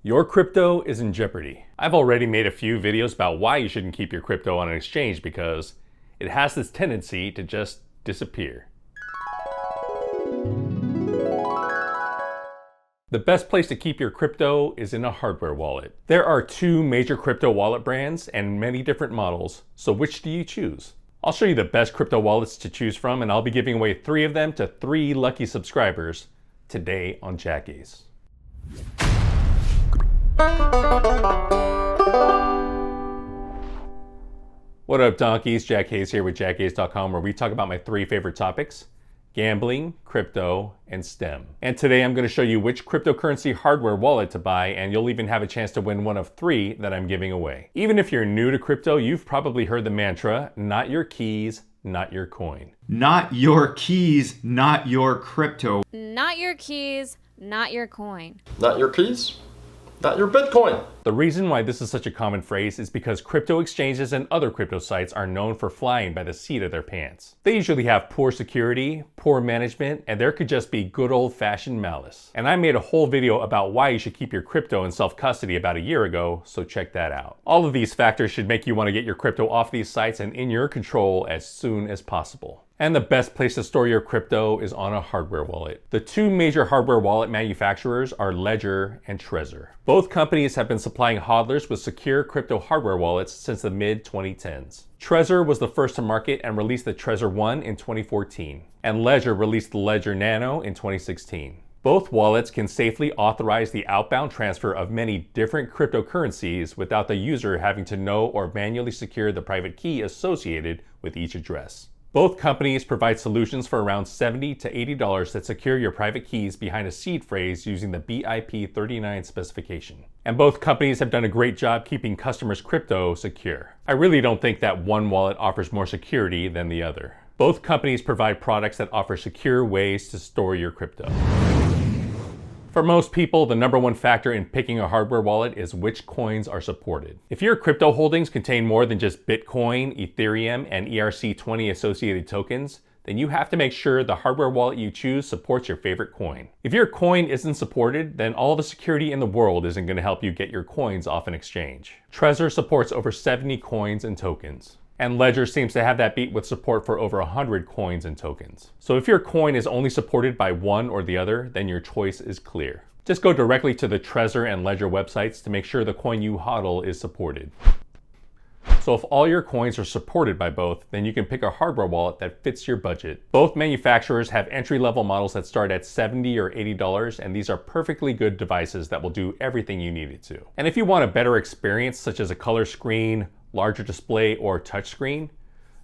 Your crypto is in jeopardy. I've already made a few videos about why you shouldn't keep your crypto on an exchange because it has this tendency to just disappear. The best place to keep your crypto is in a hardware wallet. There are two major crypto wallet brands and many different models, so which do you choose? I'll show you the best crypto wallets to choose from, and I'll be giving away 3 of them to 3 lucky subscribers today on Jackace. What up, donkeys? Jackace here with Jackace.com, where we talk about my 3 favorite topics: gambling, crypto, and STEM. And today I'm going to show you which cryptocurrency hardware wallet to buy, and you'll even have a chance to win one of 3 that I'm giving away. Even if you're new to crypto, you've probably heard the mantra, not your keys, not your coin. Not your keys, not your crypto. Not your keys, not your coin. Not your keys, not your Bitcoin. The reason why this is such a common phrase is because crypto exchanges and other crypto sites are known for flying by the seat of their pants. They usually have poor security, poor management, and there could just be good old-fashioned malice. And I made a whole video about why you should keep your crypto in self-custody about a year ago, so check that out. All of these factors should make you want to get your crypto off these sites and in your control as soon as possible. And the best place to store your crypto is on a hardware wallet. The 2 major hardware wallet manufacturers are Ledger and Trezor. Both companies have been supplying hodlers with secure crypto hardware wallets since the mid-2010s. Trezor was the first to market and released the Trezor 1 in 2014, and Ledger released the Ledger Nano in 2016. Both wallets can safely authorize the outbound transfer of many different cryptocurrencies without the user having to know or manually secure the private key associated with each address. Both companies provide solutions for around $70 to $80 that secure your private keys behind a seed phrase using the BIP39 specification. And both companies have done a great job keeping customers' crypto secure. I really don't think that one wallet offers more security than the other. Both companies provide products that offer secure ways to store your crypto. For most people, the #1 factor in picking a hardware wallet is which coins are supported. If your crypto holdings contain more than just Bitcoin, Ethereum, and ERC20 associated tokens, then you have to make sure the hardware wallet you choose supports your favorite coin. If your coin isn't supported, then all the security in the world isn't going to help you get your coins off an exchange. Trezor supports over 70 coins and tokens. And Ledger seems to have that beat with support for over 100 coins and tokens. So if your coin is only supported by one or the other, then your choice is clear. Just go directly to the Trezor and Ledger websites to make sure the coin you hodl is supported. So if all your coins are supported by both, then you can pick a hardware wallet that fits your budget. Both manufacturers have entry-level models that start at $70 or $80, and these are perfectly good devices that will do everything you need it to. And if you want a better experience, such as a color screen, larger display, or touchscreen,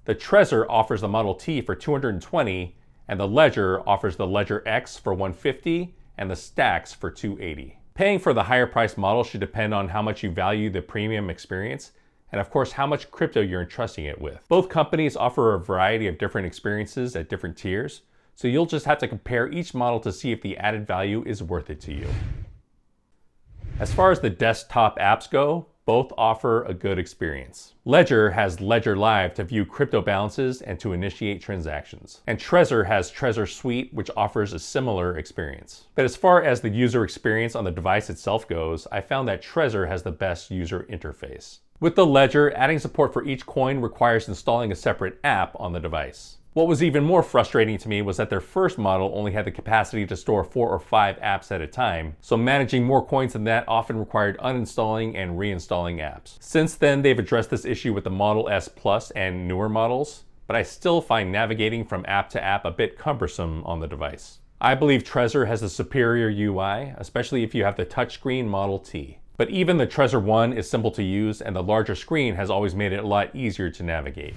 the Trezor offers the Model T for $220, and the Ledger offers the Ledger X for $150 and the Stacks for $280. Paying for the higher priced model should depend on how much you value the premium experience, and of course how much crypto you're entrusting it with. Both companies offer a variety of different experiences at different tiers, so you'll just have to compare each model to see if the added value is worth it to you. As far as the desktop apps go, both offer a good experience. Ledger has Ledger Live to view crypto balances and to initiate transactions. And Trezor has Trezor Suite, which offers a similar experience. But as far as the user experience on the device itself goes, I found that Trezor has the best user interface. With the Ledger, adding support for each coin requires installing a separate app on the device. What was even more frustrating to me was that their first model only had the capacity to store 4 or 5 apps at a time, so managing more coins than that often required uninstalling and reinstalling apps. Since then, they've addressed this issue with the Model S Plus and newer models, but I still find navigating from app to app a bit cumbersome on the device. I believe Trezor has a superior UI, especially if you have the touchscreen Model T. But even the Trezor 1 is simple to use, and the larger screen has always made it a lot easier to navigate.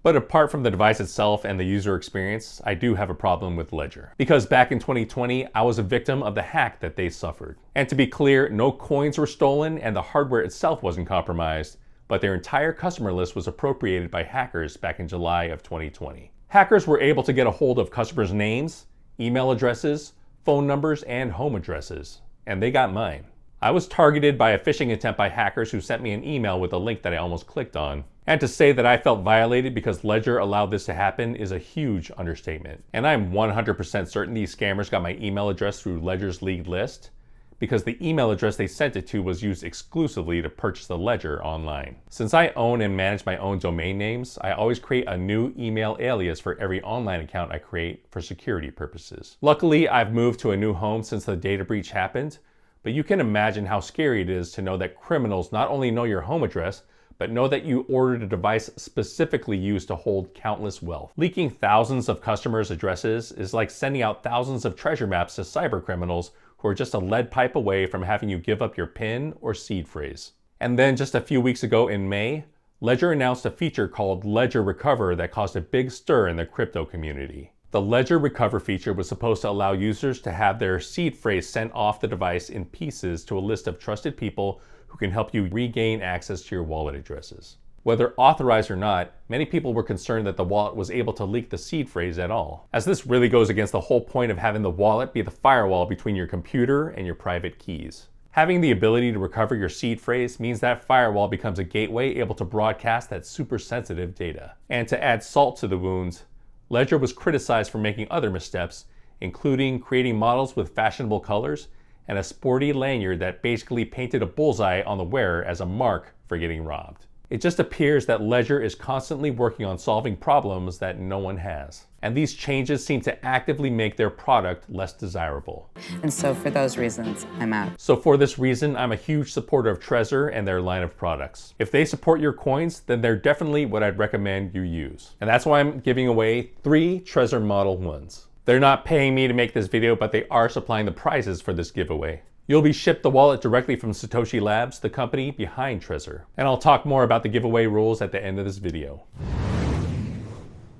But apart from the device itself and the user experience, I do have a problem with Ledger. Because back in 2020, I was a victim of the hack that they suffered. And to be clear, no coins were stolen and the hardware itself wasn't compromised, but their entire customer list was appropriated by hackers back in July of 2020. Hackers were able to get a hold of customers' names, email addresses, phone numbers, and home addresses. And they got mine. I was targeted by a phishing attempt by hackers who sent me an email with a link that I almost clicked on. And to say that I felt violated because Ledger allowed this to happen is a huge understatement. And I'm 100% certain these scammers got my email address through Ledger's leaked list, because the email address they sent it to was used exclusively to purchase the ledger online. Since I own and manage my own domain names, I always create a new email alias for every online account I create for security purposes. Luckily, I've moved to a new home since the data breach happened, but you can imagine how scary it is to know that criminals not only know your home address, but know that you ordered a device specifically used to hold countless wealth. Leaking thousands of customers' addresses is like sending out thousands of treasure maps to cyber criminals who are just a lead pipe away from having you give up your PIN or seed phrase. And then just a few weeks ago in May, Ledger announced a feature called Ledger Recover that caused a big stir in the crypto community. The Ledger Recover feature was supposed to allow users to have their seed phrase sent off the device in pieces to a list of trusted people who can help you regain access to your wallet addresses. Whether authorized or not, many people were concerned that the wallet was able to leak the seed phrase at all, as this really goes against the whole point of having the wallet be the firewall between your computer and your private keys. Having the ability to recover your seed phrase means that firewall becomes a gateway able to broadcast that super sensitive data. And to add salt to the wounds, Ledger was criticized for making other missteps, including creating models with fashionable colors and a sporty lanyard that basically painted a bullseye on the wearer as a mark for getting robbed. It just appears that Ledger is constantly working on solving problems that no one has. And these changes seem to actively make their product less desirable. And so for those reasons, I'm out. So for this reason, I'm a huge supporter of Trezor and their line of products. If they support your coins, then they're definitely what I'd recommend you use. And that's why I'm giving away 3 Trezor Model 1s. They're not paying me to make this video, but they are supplying the prizes for this giveaway. You'll be shipped the wallet directly from Satoshi Labs, the company behind Trezor. And I'll talk more about the giveaway rules at the end of this video.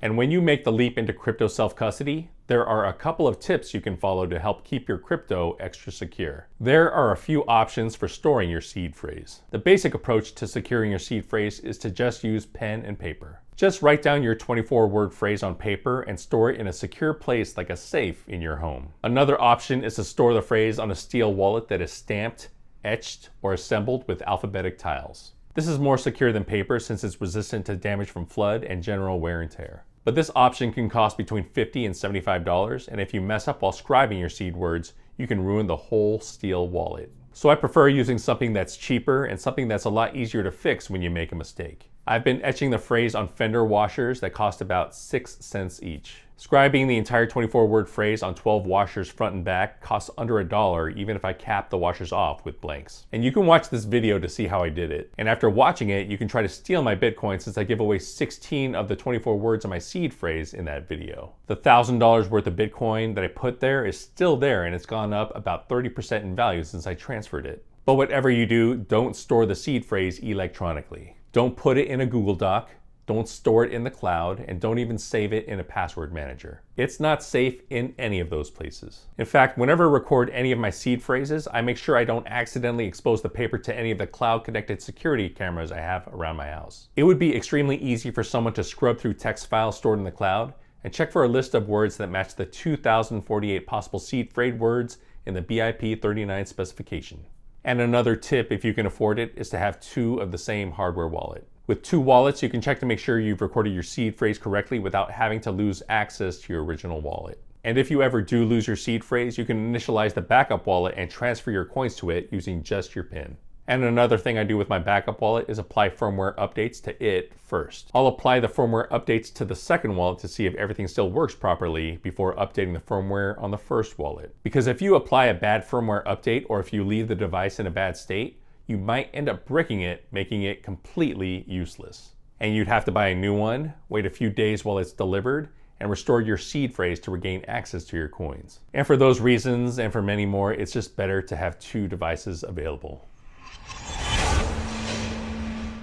And when you make the leap into crypto self-custody, there are a couple of tips you can follow to help keep your crypto extra secure. There are a few options for storing your seed phrase. The basic approach to securing your seed phrase is to just use pen and paper. Just write down your 24-word phrase on paper and store it in a secure place like a safe in your home. Another option is to store the phrase on a steel wallet that is stamped, etched, or assembled with alphabetic tiles. This is more secure than paper since it's resistant to damage from flood and general wear and tear. But this option can cost between $50 and $75, and if you mess up while scribing your seed words, you can ruin the whole steel wallet. So I prefer using something that's cheaper and something that's a lot easier to fix when you make a mistake. I've been etching the phrase on fender washers that cost about 6 cents each. Scribing the entire 24-word phrase on 12 washers front and back costs under $1 even if I cap the washers off with blanks. And you can watch this video to see how I did it. And after watching it, you can try to steal my Bitcoin since I give away 16 of the 24 words of my seed phrase in that video. The $1,000 worth of Bitcoin that I put there is still there and it's gone up about 30% in value since I transferred it. But whatever you do, don't store the seed phrase electronically. Don't put it in a Google Doc. Don't store it in the cloud, and don't even save it in a password manager. It's not safe in any of those places. In fact, whenever I record any of my seed phrases, I make sure I don't accidentally expose the paper to any of the cloud-connected security cameras I have around my house. It would be extremely easy for someone to scrub through text files stored in the cloud and check for a list of words that match the 2,048 possible seed phrase words in the BIP 39 specification. And another tip, if you can afford it, is to have 2 of the same hardware wallet. With 2 wallets, you can check to make sure you've recorded your seed phrase correctly without having to lose access to your original wallet. And if you ever do lose your seed phrase, you can initialize the backup wallet and transfer your coins to it using just your PIN. And another thing I do with my backup wallet is apply firmware updates to it first. I'll apply the firmware updates to the second wallet to see if everything still works properly before updating the firmware on the first wallet. Because if you apply a bad firmware update or if you leave the device in a bad state, you might end up bricking it, making it completely useless. And you'd have to buy a new one, wait a few days while it's delivered, and restore your seed phrase to regain access to your coins. And for those reasons, and for many more, it's just better to have 2 devices available.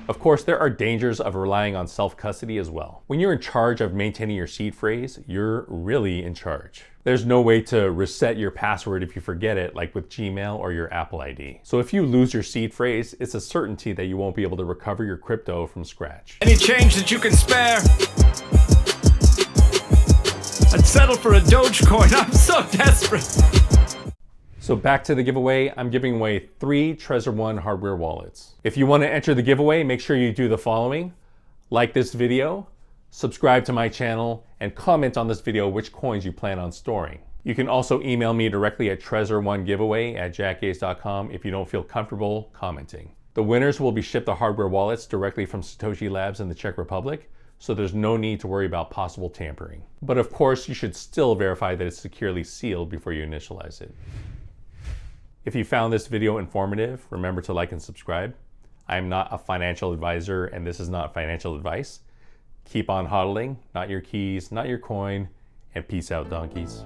Of course, there are dangers of relying on self-custody as well. When you're in charge of maintaining your seed phrase, you're really in charge. There's no way to reset your password if you forget it, like with Gmail or your Apple ID. So if you lose your seed phrase, it's a certainty that you won't be able to recover your crypto from scratch. Any change that you can spare? I'd settle for a dogecoin. I'm so desperate. So back to the giveaway, I'm giving away 3 Trezor One hardware wallets. If you want to enter the giveaway, make sure you do the following: like this video, subscribe to my channel, and comment on this video which coins you plan on storing. You can also email me directly at trezor1giveaway@jackace.com if you don't feel comfortable commenting. The winners will be shipped the hardware wallets directly from Satoshi Labs in the Czech Republic, so there's no need to worry about possible tampering. But of course, you should still verify that it's securely sealed before you initialize it. If you found this video informative, remember to like and subscribe. I am not a financial advisor, and this is not financial advice. Keep on hodling, not your keys, not your coin, and peace out, donkeys.